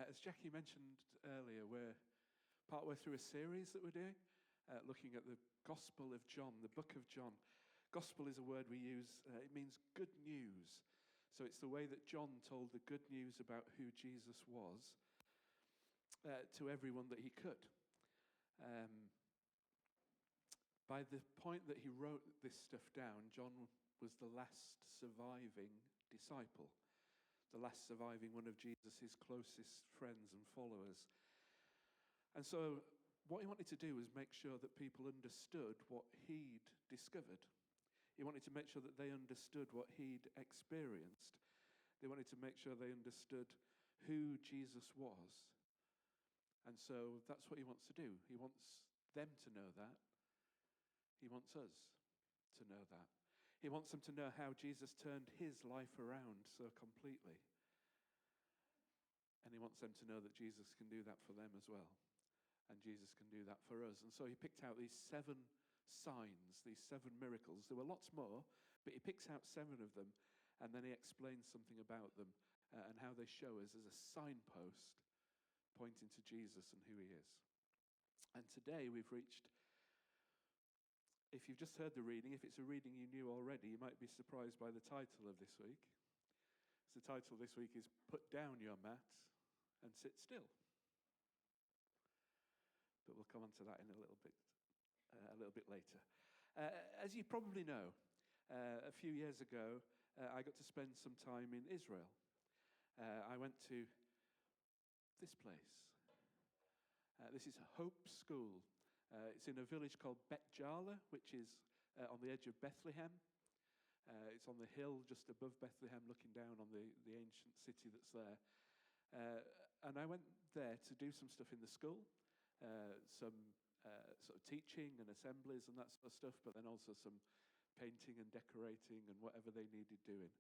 As Jackie mentioned earlier, we're partway through a series that we're doing, looking at the Gospel of John, the book of John. Gospel is a word we use, it means good news. So it's the way that John told the good news about who Jesus was to everyone that he could. By the point that he wrote this stuff down, John was the last surviving disciple, the last surviving one of Jesus' closest friends and followers. And so what he wanted to do was make sure that people understood what he'd discovered. He wanted to make sure that they understood what he'd experienced. They wanted to make sure they understood who Jesus was. And so that's what he wants to do. He wants them to know that. He wants us to know that. He wants them to know how Jesus turned his life around so completely. And he wants them to know that Jesus can do that for them as well. And Jesus can do that for us. And so he picked out these 7 signs, these 7 miracles. There were lots more, but he picks out 7 of them, and then he explains something about them and how they show us as a signpost pointing to Jesus and who he is. And today we've reached, if you've just heard the reading, if it's a reading you knew already, you might be surprised by the title of this week. So the title this week is Put Down Your Mat and Sit Still. But we'll come on to that in a little bit later. As you probably know, a few years ago, I got to spend some time in Israel. I went to this place. This is Hope School. It's in a village called Bet Jala, which is on the edge of Bethlehem. It's on the hill just above Bethlehem, looking down on the ancient city that's there. And I went there to do some stuff in the school, some sort of teaching and assemblies and that sort of stuff, but then also some painting and decorating and whatever they needed doing.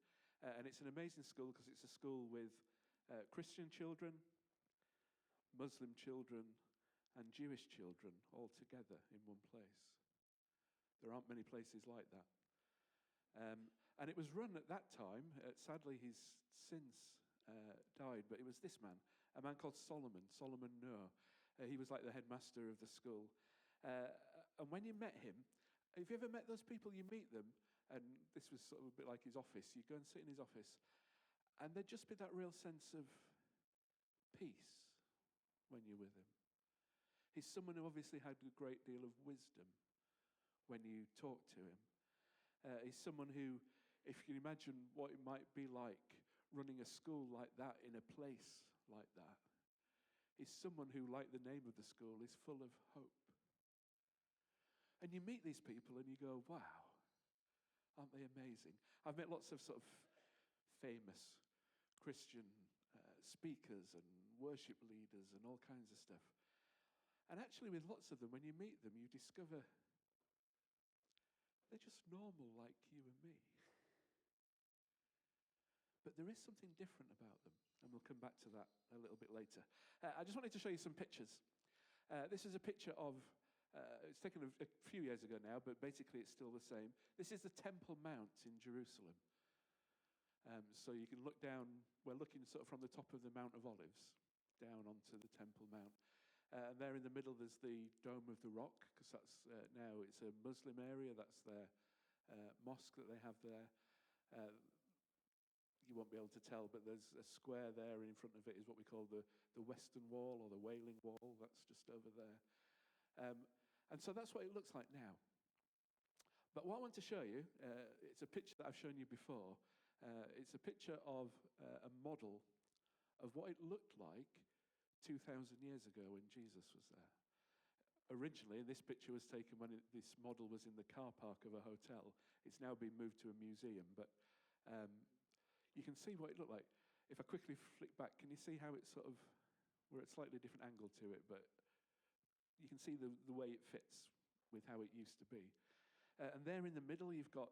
And it's an amazing school because it's a school with Christian children, Muslim children, and Jewish children all together in one place. There aren't many places like that. And it was run at that time, sadly he's since died, but it was this man, a man called Solomon Noor. He was like the headmaster of the school. And when you met him, have you ever met those people, you meet them, and this was sort of a bit like his office, you go and sit in his office, and there'd just be that real sense of peace when you're with him. He's someone who obviously had a great deal of wisdom when you talk to him. He's someone who, if you can imagine what it might be like running a school like that in a place like that, he's someone who, like the name of the school, is full of hope. And you meet these people and you go, wow, aren't they amazing? I've met lots of sort of famous Christian speakers and worship leaders and all kinds of stuff. And actually with lots of them, when you meet them, you discover they're just normal like you and me. But there is something different about them, and we'll come back to that a little bit later. I just wanted to show you some pictures. This is a picture of, it's taken a few years ago now, but basically it's still the same. This is the Temple Mount in Jerusalem. So you can look down, we're looking sort of from the top of the Mount of Olives down onto the Temple Mount. And there in the middle there's the Dome of the Rock, because that's now it's a Muslim area. That's their mosque that they have there. You won't be able to tell, but there's a square there, and in front of it is what we call the Western Wall or the Wailing Wall. That's just over there. And so that's what it looks like now. But what I want to show you, it's a picture that I've shown you before. It's a picture of a model of what it looked like 2,000 years ago when Jesus was there. Originally, this picture was taken when this model was in the car park of a hotel. It's now been moved to a museum, but you can see what it looked like. If I quickly flick back, can you see how it's sort of, we're at a slightly different angle to it, but you can see the way it fits with how it used to be. And there in the middle, you've got,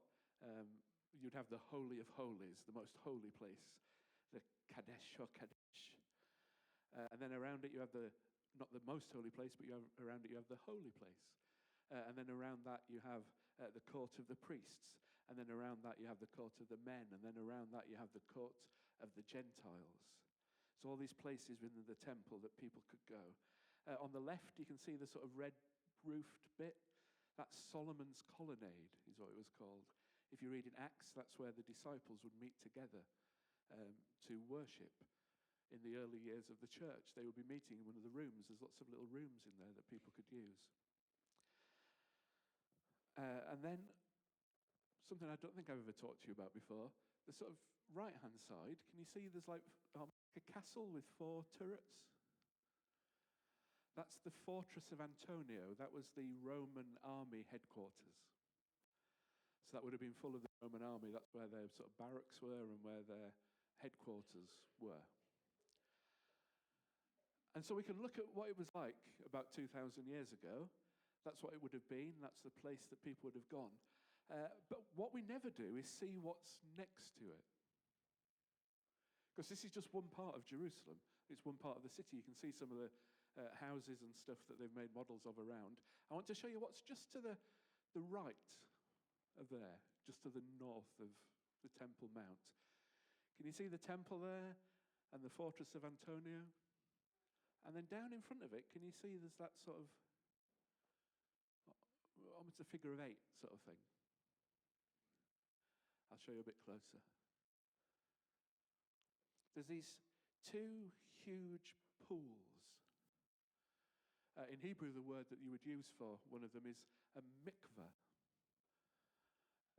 you'd have the Holy of Holies, the most holy place, the Kadesh or Kadesh. And then around it you have not the most holy place, but around it you have the holy place. And then around that you have the court of the priests. And then around that you have the court of the men. And then around that you have the court of the Gentiles. So all these places within the temple that people could go. On the left, you can see the sort of red-roofed bit. That's Solomon's colonnade, is what it was called. If you read in Acts, that's where the disciples would meet together to worship in the early years of the church. They would be meeting in one of the rooms. There's lots of little rooms in there that people could use. And then, something I don't think I've ever talked to you about before, the sort of right-hand side, can you see there's like a castle with 4 turrets? That's the fortress of Antonio. That was the Roman army headquarters. So that would have been full of the Roman army. That's where their sort of barracks were and where their headquarters were. And so we can look at what it was like about 2,000 years ago. That's what it would have been. That's the place that people would have gone. But what we never do is see what's next to it. Because this is just one part of Jerusalem. It's one part of the city. You can see some of the houses and stuff that they've made models of around. I want to show you what's just to the right of there, just to the north of the Temple Mount. Can you see the temple there and the fortress of Antonio? And then down in front of it, can you see there's that sort of, almost a figure of 8 sort of thing? I'll show you a bit closer. There's these 2 huge pools. In Hebrew, the word that you would use for one of them is a mikveh.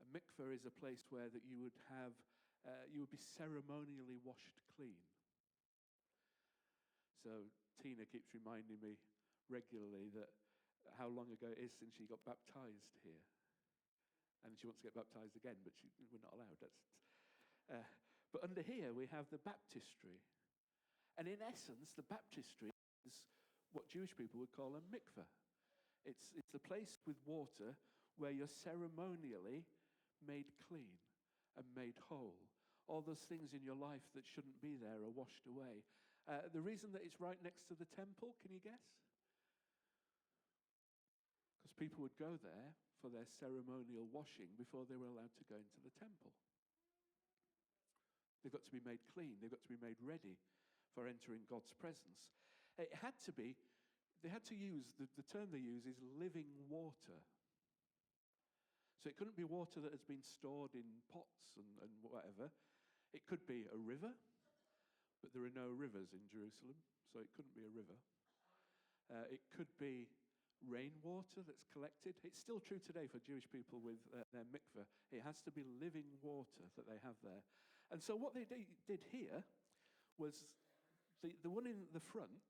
A mikveh is a place where that you would have, you would be ceremonially washed clean. So Tina keeps reminding me regularly that how long ago it is since she got baptized here. And she wants to get baptized again, but we're not allowed. But under here, we have the baptistry. And in essence, the baptistry is what Jewish people would call a mikveh. It's the place with water where you're ceremonially made clean and made whole. All those things in your life that shouldn't be there are washed away. The reason that it's right next to the temple, can you guess? Because people would go there for their ceremonial washing before they were allowed to go into the temple. They've got to be made clean. They've got to be made ready for entering God's presence. It had to be, they had to use, the term they use is living water. So it couldn't be water that has been stored in pots and whatever. It could be a river, but there are no rivers in Jerusalem, so it couldn't be a river. It could be rainwater that's collected. It's still true today for Jewish people with their mikveh. It has to be living water that they have there. And so what they did here was the one in the front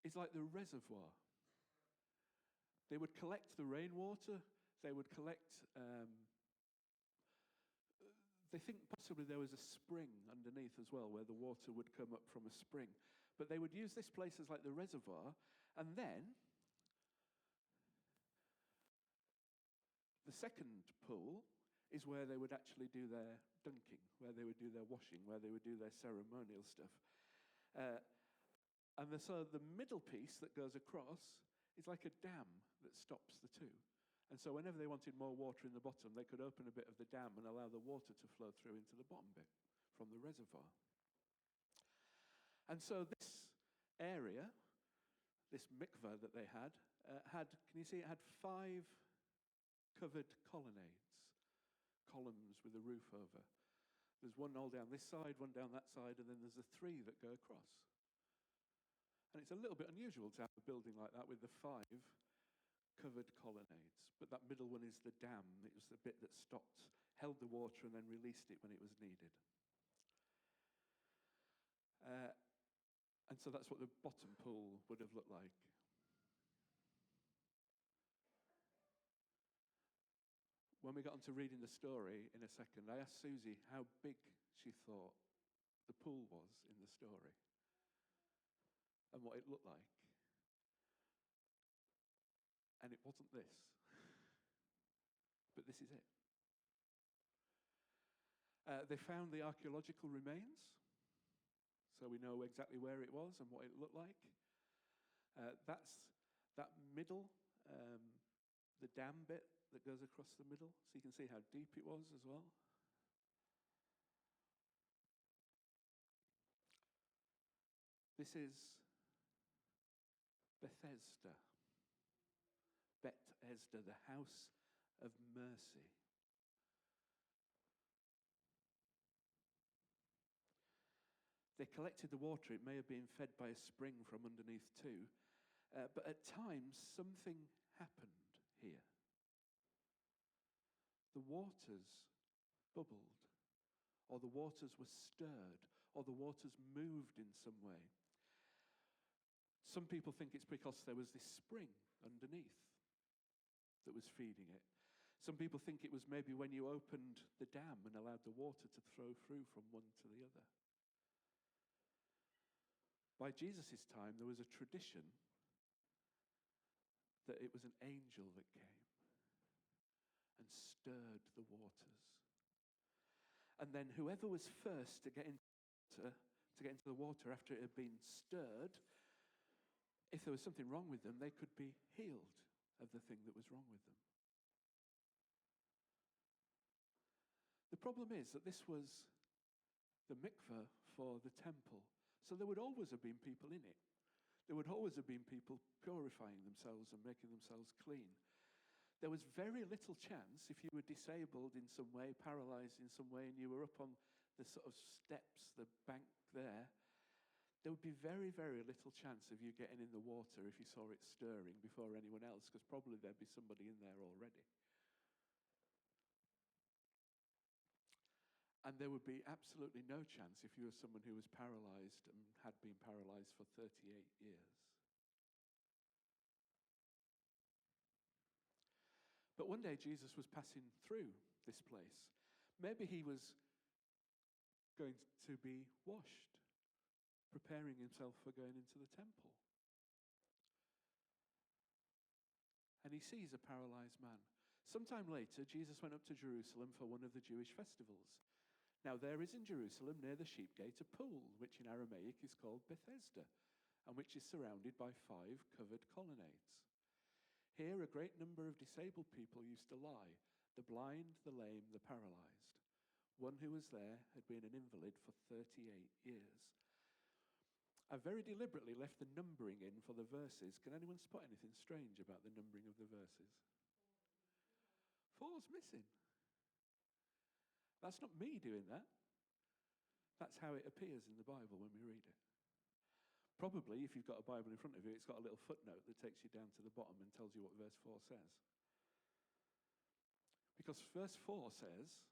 is like the reservoir. They would collect the rainwater. They would collect, they think possibly there was a spring underneath as well where the water would come up from a spring. But they would use this place as like the reservoir. And then the second pool is where they would actually do their dunking, where they would do their washing, where they would do their ceremonial stuff. So the middle piece that goes across is like a dam that stops the two. And so whenever they wanted more water in the bottom, they could open a bit of the dam and allow the water to flow through into the bottom bit from the reservoir. And so this area, this mikveh that they had, can you see it had 5 covered colonnades, columns with a roof over. There's one all down this side, one down that side, and then there's the 3 that go across. And it's a little bit unusual to have a building like that with the 5 covered colonnades. But that middle one is the dam. It was the bit that stopped, held the water, and then released it when it was needed. And so that's what the bottom pool would have looked like. When we got on to reading the story in a second, I asked Susie how big she thought the pool was in the story and what it looked like. And it wasn't this. But this is it. They found the archaeological remains, so we know exactly where it was and what it looked like. That's that middle, the dam bit that goes across the middle, so you can see how deep it was as well. This is Bethesda. Bethesda, the house of mercy. They collected the water. It may have been fed by a spring from underneath too. But at times, something happened here. The waters bubbled, or the waters were stirred, or the waters moved in some way. Some people think it's because there was this spring underneath that was feeding it. Some people think it was maybe when you opened the dam and allowed the water to flow through from one to the other. By Jesus' time, there was a tradition that it was an angel that came and stirred the waters. And then whoever was first to get into the water after it had been stirred, if there was something wrong with them, they could be healed of the thing that was wrong with them. The problem is that this was the mikveh for the temple. So there would always have been people in it. There would always have been people purifying themselves and making themselves clean. There was very little chance, if you were disabled in some way, paralyzed in some way, and you were up on the sort of steps, the bank there would be very, very little chance of you getting in the water if you saw it stirring before anyone else, because probably there'd be somebody in there already. And there would be absolutely no chance if you were someone who was paralyzed and had been paralyzed for 38 years. But one day Jesus was passing through this place. Maybe he was going to be washed, preparing himself for going into the temple. And he sees a paralyzed man. Sometime later, Jesus went up to Jerusalem for one of the Jewish festivals. Now there is in Jerusalem, near the sheep gate, a pool, which in Aramaic is called Bethesda, and which is surrounded by 5 covered colonnades. Here a great number of disabled people used to lie, the blind, the lame, the paralyzed. One who was there had been an invalid for 38 years. I very deliberately left the numbering in for the verses. Can anyone spot anything strange about the numbering of the verses? 4's missing. That's not me doing that. That's how it appears in the Bible when we read it. Probably, if you've got a Bible in front of you, it's got a little footnote that takes you down to the bottom and tells you what verse 4 says. Because verse 4 says,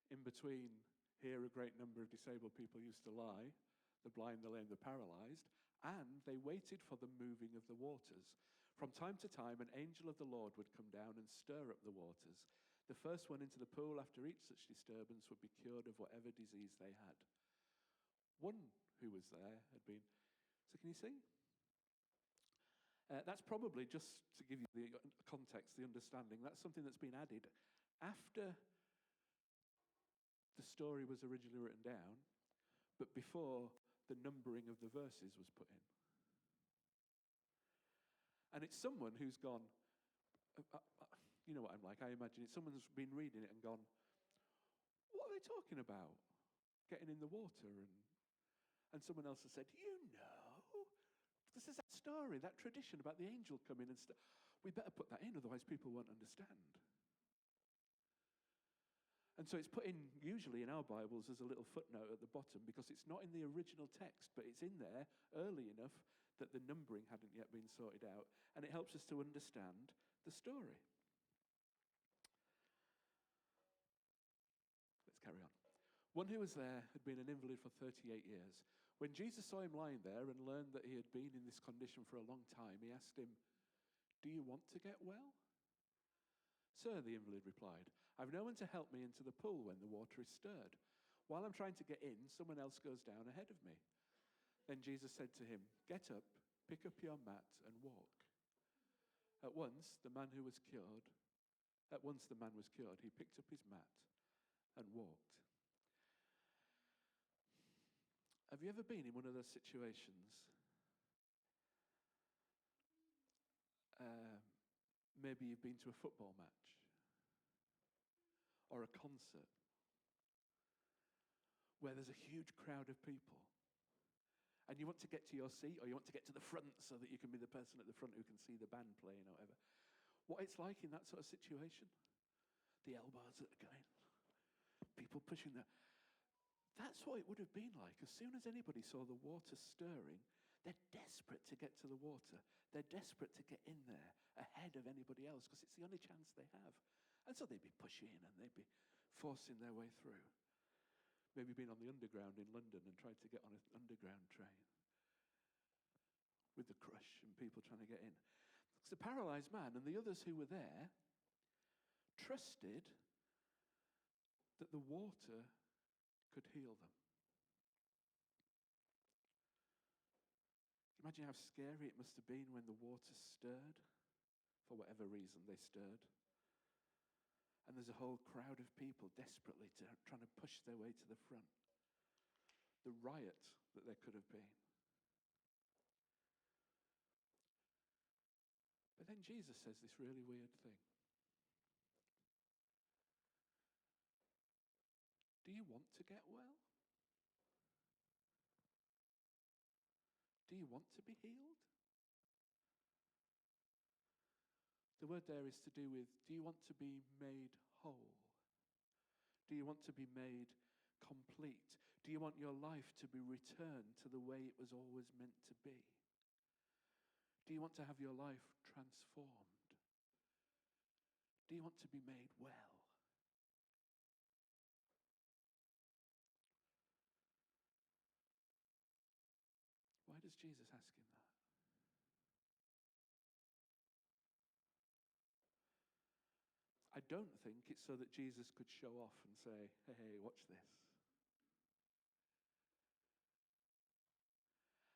in between, here a great number of disabled people used to lie, the blind, the lame, the paralyzed, and they waited for the moving of the waters. From time to time, an angel of the Lord would come down and stir up the waters. The first one into the pool after each such disturbance would be cured of whatever disease they had. One who was there had been... So can you see? That's probably, just to give you the context, the understanding, that's something that's been added after the story was originally written down, but before the numbering of the verses was put in. And it's someone who's gone... you know what I'm like, I imagine it's someone's been reading it and gone, what are they talking about? Getting in the water. And someone else has said, this is that story, that tradition about the angel coming and stuff. We better put that in, otherwise people won't understand. And so it's put in, usually in our Bibles, as a little footnote at the bottom, because it's not in the original text, but it's in there early enough that the numbering hadn't yet been sorted out, and it helps us to understand the story. Carry on. One who was there had been an invalid for 38 years. When Jesus saw him lying there and learned that he had been in this condition for a long time, he asked him, "Do you want to get well?" "Sir," the invalid replied, "I've no one to help me into the pool when the water is stirred. While I'm trying to get in, someone else goes down ahead of me." Then Jesus said to him, "Get up, pick up your mat and walk." At once the man was cured. He picked up his mat and walked. Have you ever been in one of those situations? Maybe you've been to a football match or a concert where there's a huge crowd of people And you want to get to your seat, or you want to get to the front so that you can be the person at the front who can see the band playing or whatever. What it's like in that sort of situation. The elbows that are going. People pushing the... That's what it would have been like. As soon as anybody saw the water stirring, they're desperate to get to the water. They're desperate to get in there ahead of anybody else because it's the only chance they have. And so they'd be pushing and they'd be forcing their way through. Maybe been on the underground in London and tried to get on an underground train with the crush and people trying to get in. It's the paralyzed man and the others who were there trusted that the water could heal them. Imagine how scary it must have been when the water stirred, for whatever reason they stirred. And there's a whole crowd of people desperately trying to push their way to the front. The riot that there could have been. But then Jesus says this really weird thing. Do you want to get well? Do you want to be healed? The word there is to do with, do you want to be made whole? Do you want to be made complete? Do you want your life to be returned to the way it was always meant to be? Do you want to have your life transformed? Do you want to be made well? Why does Jesus ask him that? I don't think it's so that Jesus could show off and say, hey, watch this.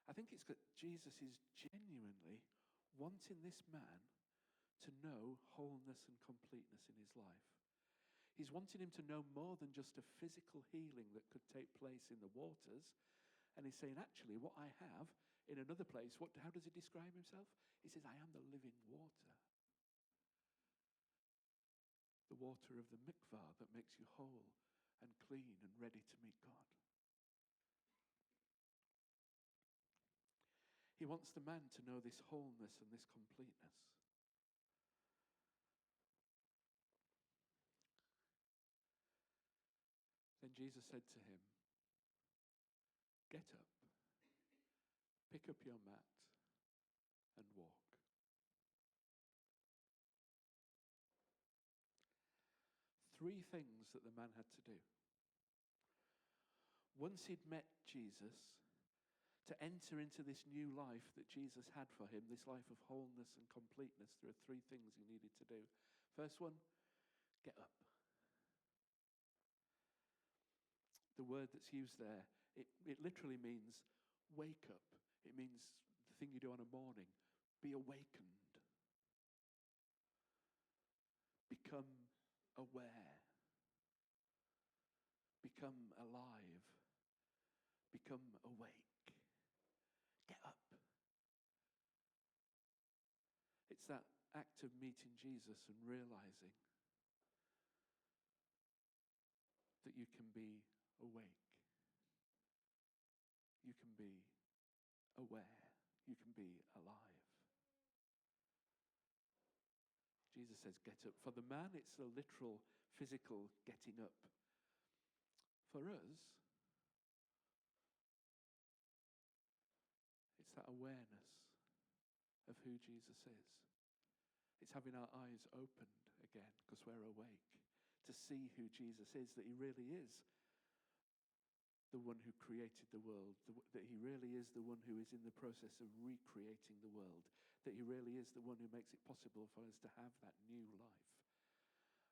I think it's that Jesus is genuinely wanting this man to know wholeness and completeness in his life. He's wanting him to know more than just a physical healing that could take place in the waters. And he's saying, actually, what I have in another place, how does he describe himself? He says, I am the living water. The water of the mikvah that makes you whole and clean and ready to meet God. He wants the man to know this wholeness and this completeness. Then Jesus said to him, get up, pick up your mat and walk. Three things that the man had to do. Once he'd met Jesus, to enter into this new life that Jesus had for him, this life of wholeness and completeness, there are three things he needed to do. First one, get up. The word that's used there, it literally means wake up. It means the thing you do on a morning. Be awakened. Become aware. Become alive. Become awake. Get up. It's that act of meeting Jesus and realizing that you can be awake. You can be aware. You can be alive. Jesus says, get up. For the man, it's a literal, physical getting up. For us, it's that awareness of who Jesus is. It's having our eyes opened again because we're awake to see who Jesus is, that he really is the one who created the world, that he really is the one who is in the process of recreating the world, that he really is the one who makes it possible for us to have that new life.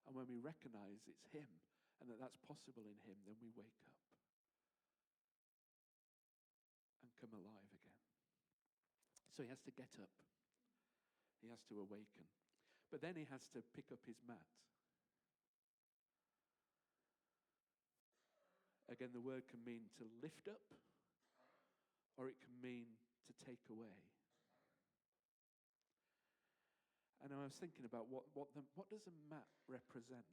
And when we recognize it's him and that that's possible in him, then we wake up and come alive again. So he has to get up. He has to awaken. But then he has to pick up his mat. Again, the word can mean to lift up, or it can mean to take away. And I was thinking about what does a mat represent?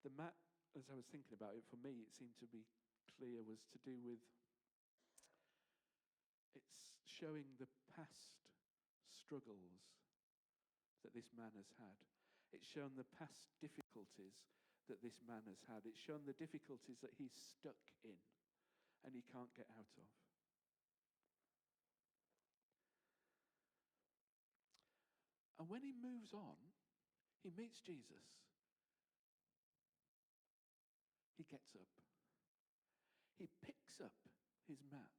The mat, as I was thinking about it, for me, it seemed to be clear, was to do with showing the past struggles that this man has had. It's shown the past difficulties that this man has had. It's shown the difficulties that he's stuck in and he can't get out of. And when he moves on, he meets Jesus. He gets up. He picks up his mat.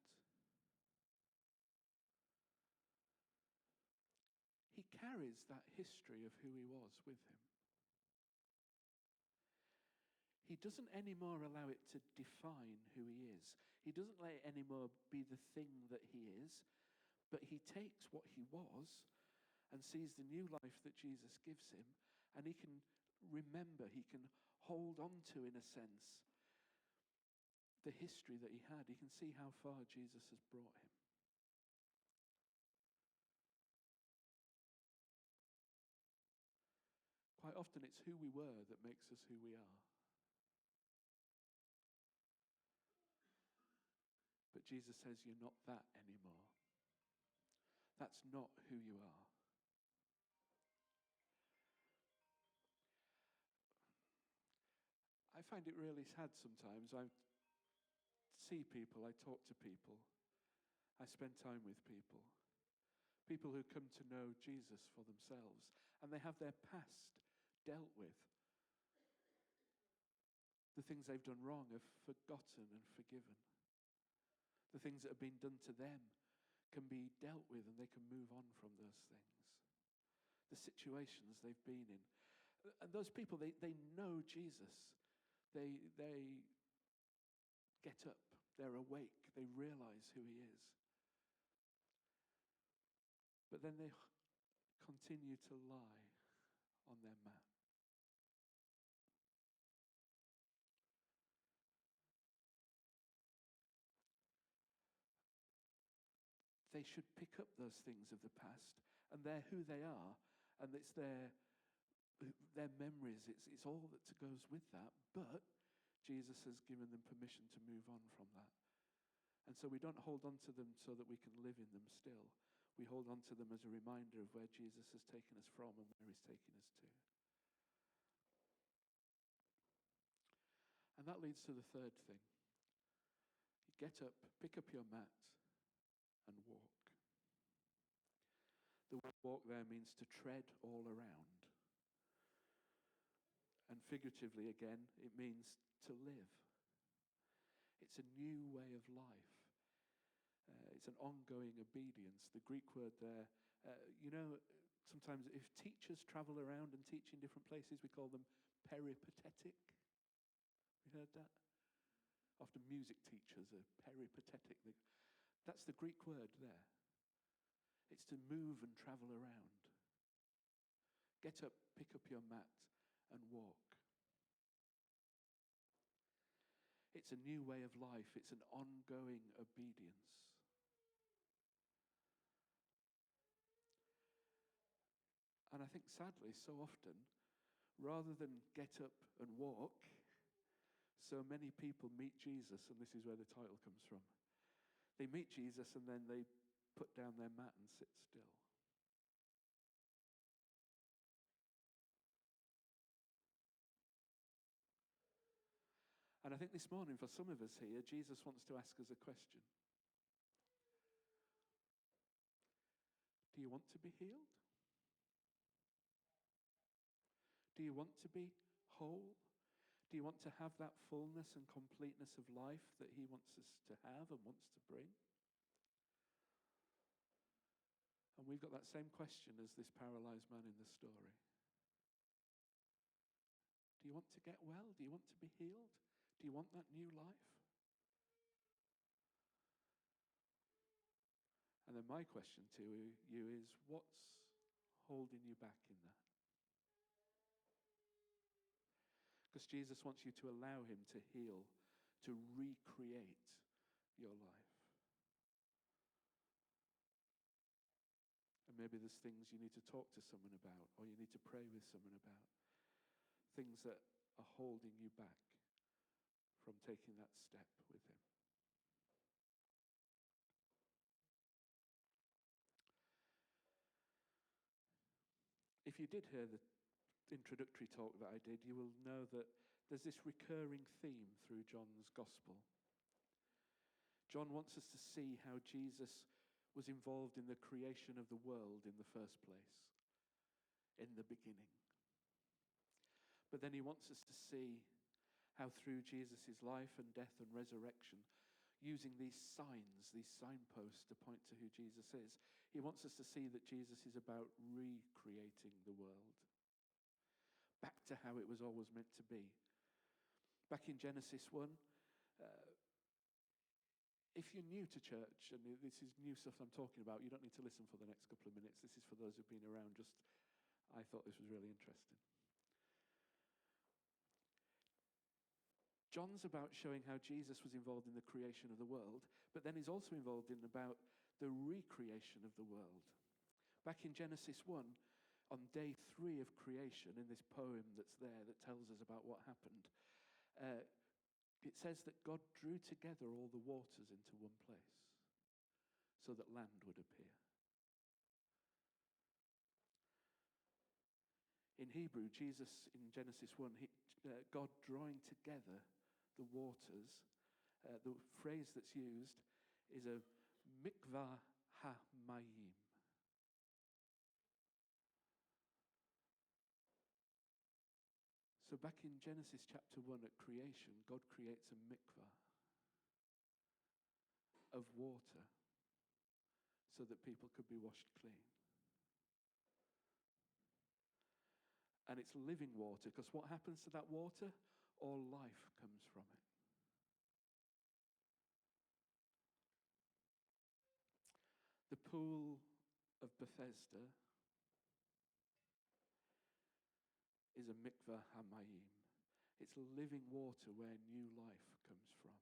He carries that history of who he was with him. He doesn't anymore allow it to define who he is. He doesn't let it anymore be the thing that he is, but he takes what he was and sees the new life that Jesus gives him, and he can remember, he can hold on to, in a sense, the history that he had. He can see how far Jesus has brought him. Quite often it's who we were that makes us who we are. But Jesus says, you're not that anymore. That's not who you are. I find it really sad sometimes. I see people, I talk to people, I spend time with people. People who come to know Jesus for themselves, and they have their past dealt with. The things they've done wrong are forgotten and forgiven. The things that have been done to them can be dealt with, and they can move on from those things. The situations they've been in. And those people, they know Jesus. They get up. They're awake. They realize who he is. But then they continue to lie on their mat. They should pick up those things of the past, and they're who they are, and it's their memories, it's all that goes with that, but Jesus has given them permission to move on from that. And so we don't hold on to them so that we can live in them still. We hold on to them as a reminder of where Jesus has taken us from and where he's taken us to. And that leads to the third thing. You get up, pick up your mat, and walk. The word walk there means to tread all around. And figuratively again, it means to live. It's a new way of life. It's an ongoing obedience. The Greek word there, sometimes if teachers travel around and teach in different places, we call them peripatetic. You heard that? Often music teachers are peripatetic. That's the Greek word there. It's to move and travel around. Get up, pick up your mat, and walk. It's a new way of life. It's an ongoing obedience. And I think sadly, so often, rather than get up and walk, so many people meet Jesus, and this is where the title comes from. They meet Jesus and then they put down their mat and sit still. And I think this morning, for some of us here, Jesus wants to ask us a question. Do you want to be healed? Do you want to be whole? Do you want to have that fullness and completeness of life that he wants us to have and wants to bring? And we've got that same question as this paralyzed man in the story. Do you want to get well? Do you want to be healed? Do you want that new life? And then my question to you is, what's holding you back in that? Because Jesus wants you to allow him to heal, to recreate your life. And maybe there's things you need to talk to someone about, or you need to pray with someone about. Things that are holding you back from taking that step with him. if you did hear the introductory talk that I did, you will know that there's this recurring theme through John's gospel. John wants us to see how Jesus was involved in the creation of the world in the first place, in the beginning. But then he wants us to see how through Jesus' life and death and resurrection, using these signs, these signposts to point to who Jesus is, he wants us to see that Jesus is about recreating the world back to how it was always meant to be. Back in Genesis 1, if you're new to church, and this is new stuff I'm talking about, you don't need to listen for the next couple of minutes. This is for those who've been around. I thought this was really interesting. John's about showing how Jesus was involved in the creation of the world, but then he's also involved in about the recreation of the world. Back in Genesis 1, on day 3 of creation, in this poem that's there that tells us about what happened, it says that God drew together all the waters into one place so that land would appear. In Hebrew, Jesus, in Genesis 1, God drawing together the waters, the phrase that's used is a mikvah ha-mayim. So back in Genesis chapter 1 at creation, God creates a mikvah of water so that people could be washed clean. And it's living water, because what happens to that water? All life comes from it. The pool of Bethesda is a mikvah hamayim. It's living water where new life comes from.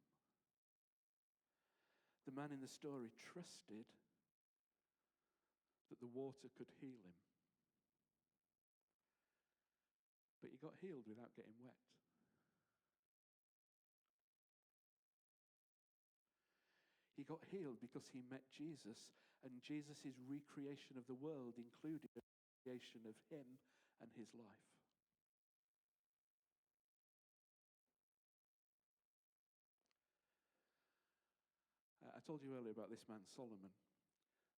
The man in the story trusted that the water could heal him. But he got healed without getting wet. He got healed because he met Jesus, and Jesus' recreation of the world included the creation of him and his life. I told you earlier about this man, Solomon,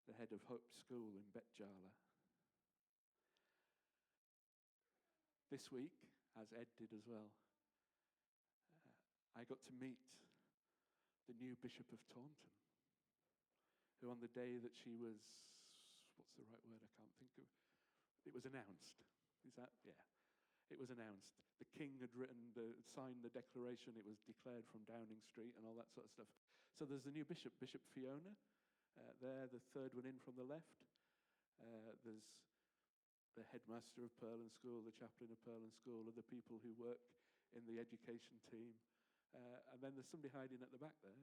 the head of Hope School in Bet Jala. This week, as Ed did as well, I got to meet the new Bishop of Taunton, who on the day that she was, what's the right word? I can't think of. It was announced. Is that? Yeah. It was announced. The king had signed the declaration. It was declared from Downing Street and all that sort of stuff. So there's the new bishop, Bishop Fiona, there, the third one in from the left. There's the headmaster of Pearland School, the chaplain of Pearland School, other people who work in the education team. And then there's somebody hiding at the back there.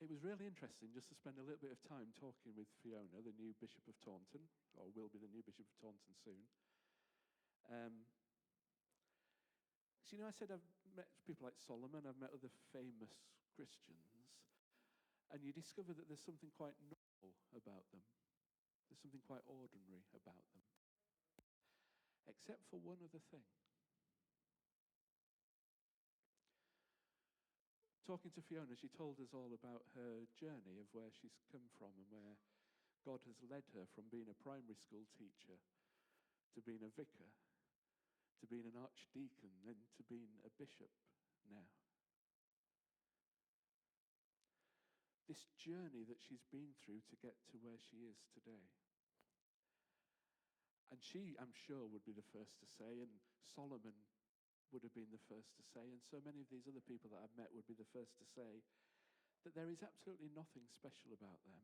It was really interesting just to spend a little bit of time talking with Fiona, the new Bishop of Taunton, or will be the new Bishop of Taunton soon. So, I said I've met people like Solomon, I've met other famous Christians, and you discover that there's something quite normal about them. There's something quite ordinary about them. Except for one other thing. Talking to Fiona, she told us all about her journey of where she's come from and where God has led her from being a primary school teacher to being a vicar, to being an archdeacon, then to being a bishop now. This journey that she's been through to get to where she is today. And she, I'm sure, would be the first to say, and Solomon would have been the first to say, and so many of these other people that I've met would be the first to say, that there is absolutely nothing special about them.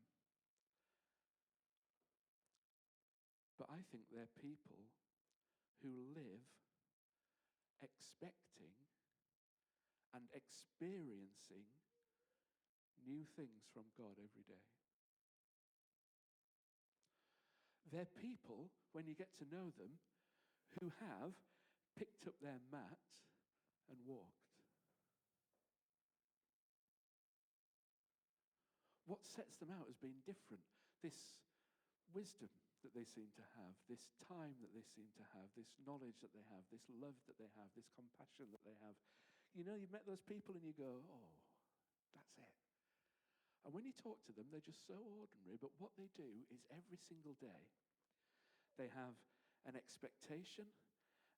But I think they're people who live expecting and experiencing new things from God every day. They're people, when you get to know them, who have picked up their mat and walked. what sets them out as being different? This wisdom that they seem to have, this time that they seem to have, this knowledge that they have, this love that they have, this compassion that they have. You know, you've met those people and you go, oh, that's it. And when you talk to them, they're just so ordinary, but what they do is every single day, they have an expectation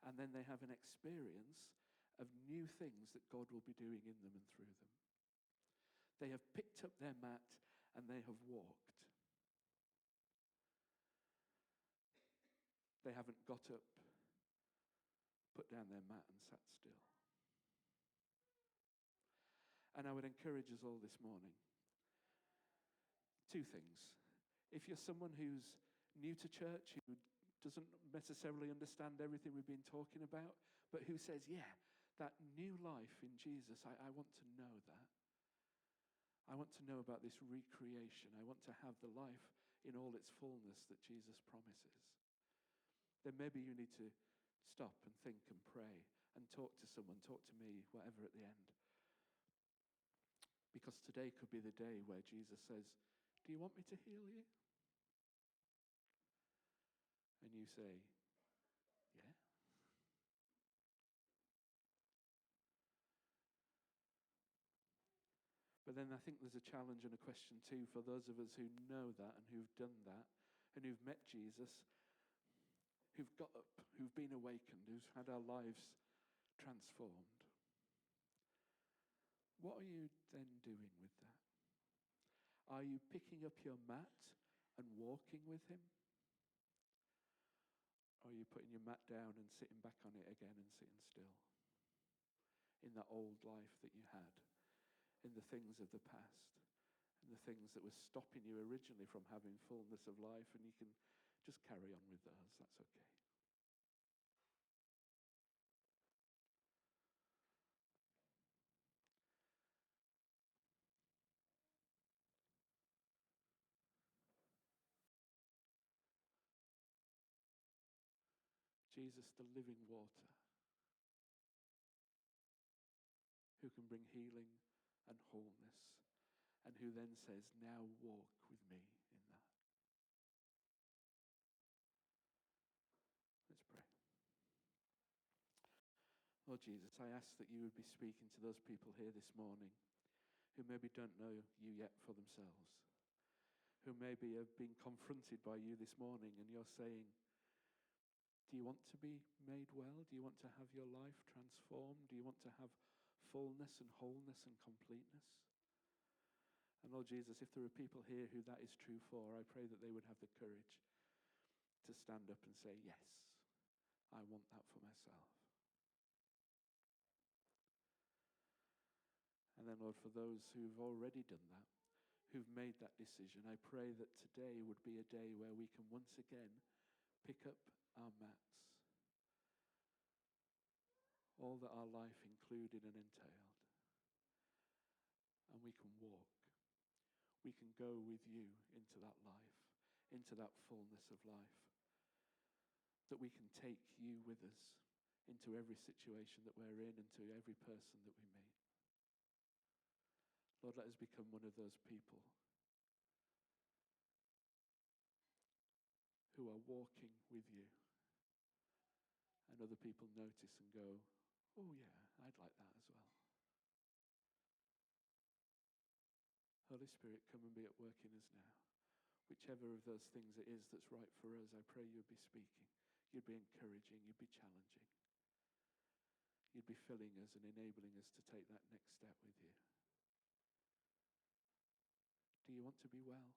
and then they have an experience of new things that God will be doing in them and through them. They have picked up their mat and they have walked. They haven't got up, put down their mat and sat still. And I would encourage us all this morning. Two things. If you're someone who's new to church, who doesn't necessarily understand everything we've been talking about, but who says, yeah, that new life in Jesus, I want to know that. I want to know about this recreation. I want to have the life in all its fullness that Jesus promises. Then maybe you need to stop and think and pray and talk to someone, talk to me, whatever at the end. Because today could be the day where Jesus says, do you want me to heal you? And you say, yeah. But then I think there's a challenge and a question too for those of us who know that and who've done that and who've met Jesus, who've got up, who've been awakened, who've had our lives transformed. What are you then doing with that? Are you picking up your mat and walking with him? Or are you putting your mat down and sitting back on it again and sitting still in that old life that you had, in the things of the past, and the things that were stopping you originally from having fullness of life, and you can just carry on with those, that's okay. Jesus, the living water, who can bring healing and wholeness, and who then says, now walk with me in that. Let's pray. Lord Jesus, I ask that you would be speaking to those people here this morning who maybe don't know you yet for themselves, who maybe have been confronted by you this morning and you're saying, do you want to be made well? Do you want to have your life transformed? Do you want to have fullness and wholeness and completeness? And Lord Jesus, if there are people here who that is true for, I pray that they would have the courage to stand up and say, yes, I want that for myself. And then, Lord, for those who've already done that, who've made that decision, I pray that today would be a day where we can once again pick up our mats, all that our life included and entailed, and we can walk. We can go with you into that life, into that fullness of life, that we can take you with us into every situation that we're in and to every person that we meet. Lord, let us become one of those people who are walking with you, and other people notice and go, oh yeah, I'd like that as well. Holy Spirit, come and be at work in us now. Whichever of those things it is that's right for us, I pray you'd be speaking. You'd be encouraging. You'd be challenging. You'd be filling us and enabling us to take that next step with you. Do you want to be well?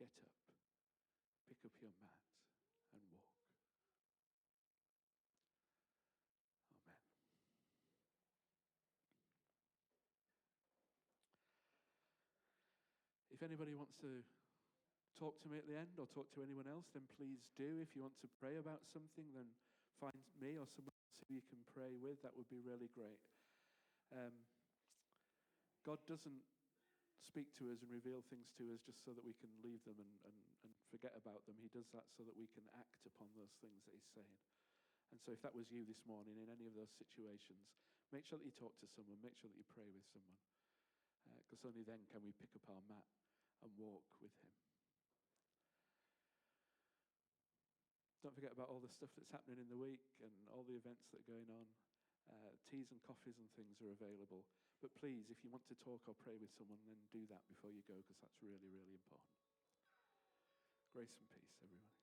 Get up, pick up your mat, and walk. Amen. If anybody wants to talk to me at the end or talk to anyone else, then please do. If you want to pray about something, then find me or someone else who you can pray with. That would be really great. God doesn't speak to us and reveal things to us just so that we can leave them and forget about them. He does that so that we can act upon those things that he's saying. And so if that was you this morning in any of those situations, make sure that you talk to someone, make sure that you pray with someone. because only then can we pick up our mat and walk with him. Don't forget about all the stuff that's happening in the week and all the events that are going on. Teas and coffees and things are available. But please, if you want to talk or pray with someone, then do that before you go, because that's really, really important. Grace and peace, everyone.